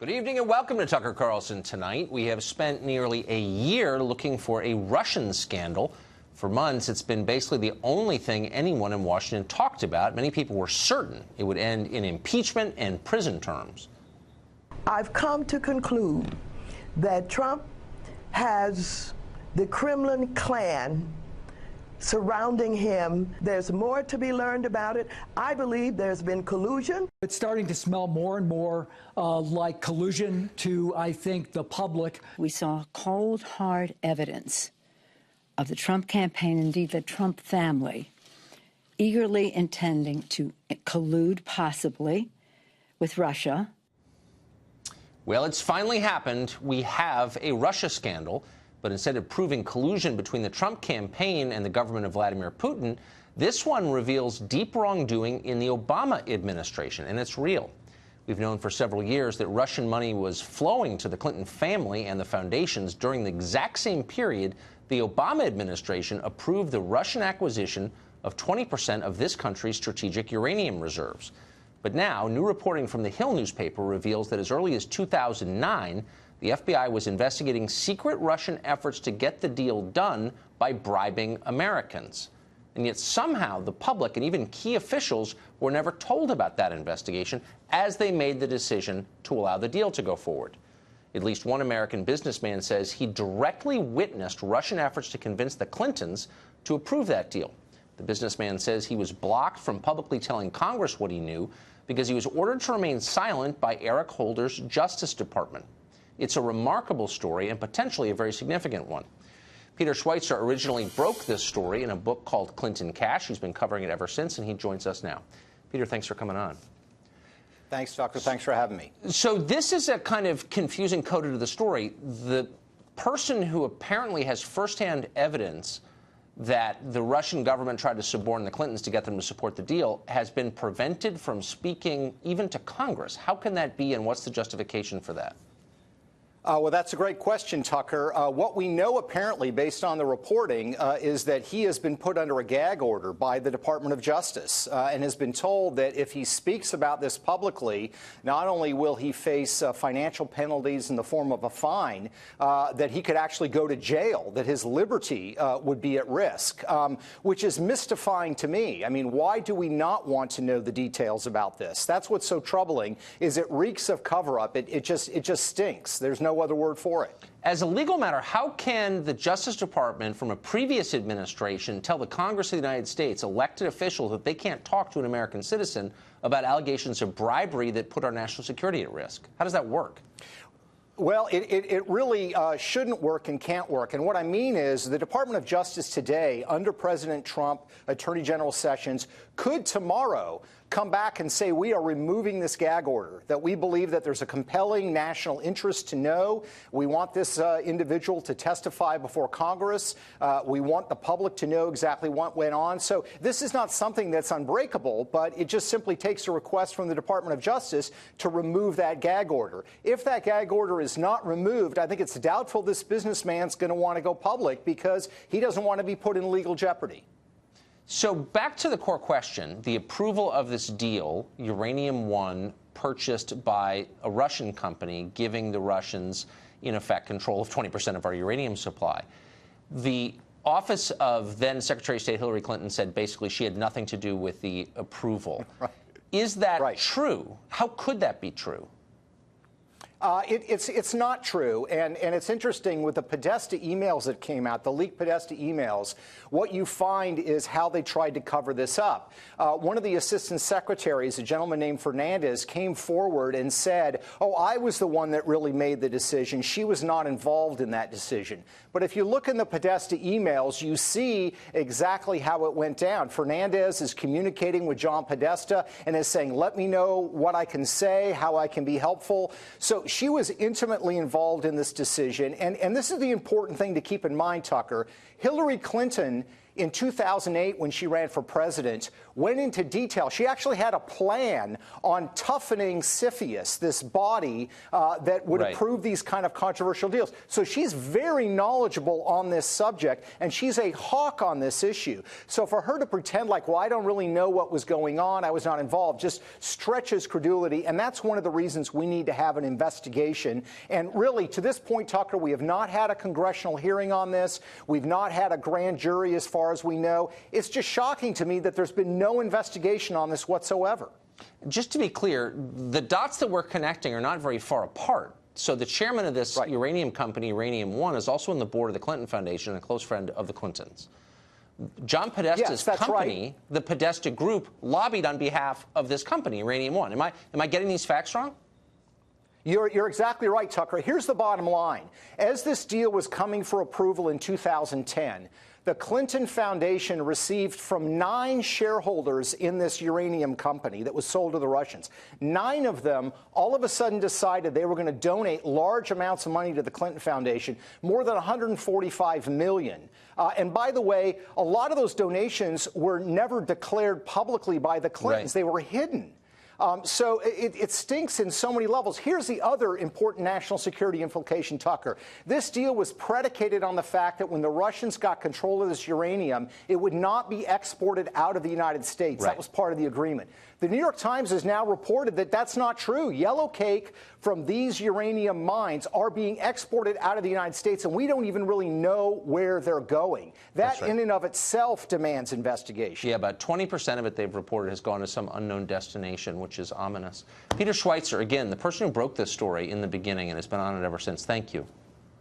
Good evening and welcome to Tucker Carlson Tonight. We have spent nearly a year looking for a Russian scandal. For months, it's been basically the only thing anyone in Washington talked about. Many people were certain it would end in impeachment and prison terms. I've come to conclude that Trump has the Kremlin clan surrounding him. There's more to be learned about it. I believe there's been collusion. It's starting to smell more and more like collusion to, I think, the public. We saw cold, hard evidence of the Trump campaign, indeed the Trump family, eagerly intending to collude possibly with Russia. Well, it's finally happened. We have a Russia scandal. But instead of proving collusion between the Trump campaign and the government of Vladimir Putin, this one reveals deep wrongdoing in the Obama administration, and it's real. We've known for several years that Russian money was flowing to the Clinton family and the foundations during the exact same period the Obama administration approved the Russian acquisition of 20% of this country's strategic uranium reserves. But now, new reporting from the Hill newspaper reveals that as early as 2009, the FBI was investigating secret Russian efforts to get the deal done by bribing Americans. And yet somehow the public and even key officials were never told about that investigation as they made the decision to allow the deal to go forward. At least one American businessman says he directly witnessed Russian efforts to convince the Clintons to approve that deal. The businessman says he was blocked from publicly telling Congress what he knew because he was ordered to remain silent by Eric Holder's Justice Department. It's a remarkable story and potentially a very significant one. Peter Schweitzer originally broke this story in a book called Clinton Cash. He's been covering it ever since, and he joins us now. Peter, thanks for coming on. Thanks, Tucker. Thanks for having me. So this is a kind of confusing coda to the story. The person who apparently has firsthand evidence that the Russian government tried to suborn the Clintons to get them to support the deal has been prevented from speaking even to Congress. How can that be, and what's the justification for that? Well, that's a great question, Tucker. What we know, apparently, based on the reporting, is that he has been put under a gag order by the Department of Justice and has been told that if he speaks about this publicly, not only will he face financial penalties in the form of a fine, that he could actually go to jail, that his liberty would be at risk, which is mystifying to me. I mean, why do we not want to know the details about this? That's what's so troubling, is it reeks of cover-up. It just stinks. There's no other word for it. As a legal matter, how can the Justice Department from a previous administration tell the Congress of the United States, elected officials, that they can't talk to an American citizen about allegations of bribery that put our national security at risk? How does that work? Well, it really shouldn't work and can't work. And what I mean is the Department of Justice today, under President Trump, Attorney General Sessions, could tomorrow come back and say we are removing this gag order, that we believe that there's a compelling national interest to know. We want this individual to testify before Congress. We want the public to know exactly what went on. So this is not something that's unbreakable, but it just simply takes a request from the Department of Justice to remove that gag order. If that gag order is not removed, I think it's doubtful this businessman's going to want to go public because he doesn't want to be put in legal jeopardy. So back to the core question, the approval of this deal, Uranium One, purchased by a Russian company, giving the Russians, in effect, control of 20% of our uranium supply. The office of then Secretary of State Hillary Clinton said basically she had nothing to do with the approval. Right. Is that true? How could that be true? It's not true, and it's interesting with the Podesta emails that came out, the leaked Podesta emails, what you find is how they tried to cover this up. One of the assistant secretaries, a gentleman named Fernandez, came forward and said, oh, I was the one that really made the decision. She was not involved in that decision. But if you look in the Podesta emails, you see exactly how it went down. Fernandez is communicating with John Podesta and is saying, let me know what I can say, how I can be helpful. So she was intimately involved in this decision. And this is the important thing to keep in mind, Tucker. Hillary Clinton in 2008, when she ran for president, went into detail. She actually had a plan on toughening CFIUS, this body that would approve these kind of controversial deals. So she's very knowledgeable on this subject, and she's a hawk on this issue. So for her to pretend like, well, I don't really know what was going on, I was not involved, just stretches credulity. And that's one of the reasons we need to have an investigation. And really, to this point, Tucker, we have not had a congressional hearing on this. We've not had a grand jury as far as we know. It's just shocking to me that there's been no investigation on this whatsoever. Just to be clear, the dots that we're connecting are not very far apart. So the chairman of this uranium company, Uranium One, is also on the board of the Clinton Foundation and a close friend of the Clintons. John Podesta's company, the Podesta Group, lobbied on behalf of this company, Uranium One. Am I getting these facts wrong? You're exactly right, Tucker. Here's the bottom line. As this deal was coming for approval in 2010, the Clinton Foundation received from 9 shareholders in this uranium company that was sold to the Russians. 9 of them all of a sudden decided they were going to donate large amounts of money to the Clinton Foundation, more than $145 million. And by the way, a lot of those donations were never declared publicly by the Clintons. They were hidden. So it stinks in so many levels. Here's the other important national security implication, Tucker. This deal was predicated on the fact that when the Russians got control of this uranium, it would not be exported out of the United States. That was part of the agreement. The New York Times has now reported that that's not true. Yellow cake from these uranium mines are being exported out of the United States, and we don't even really know where they're going. That in and of itself demands investigation. Yeah, about 20% of it, they've reported, has gone to some unknown destination, which is ominous. Peter Schweitzer, again, the person who broke this story in the beginning and has been on it ever since. Thank you.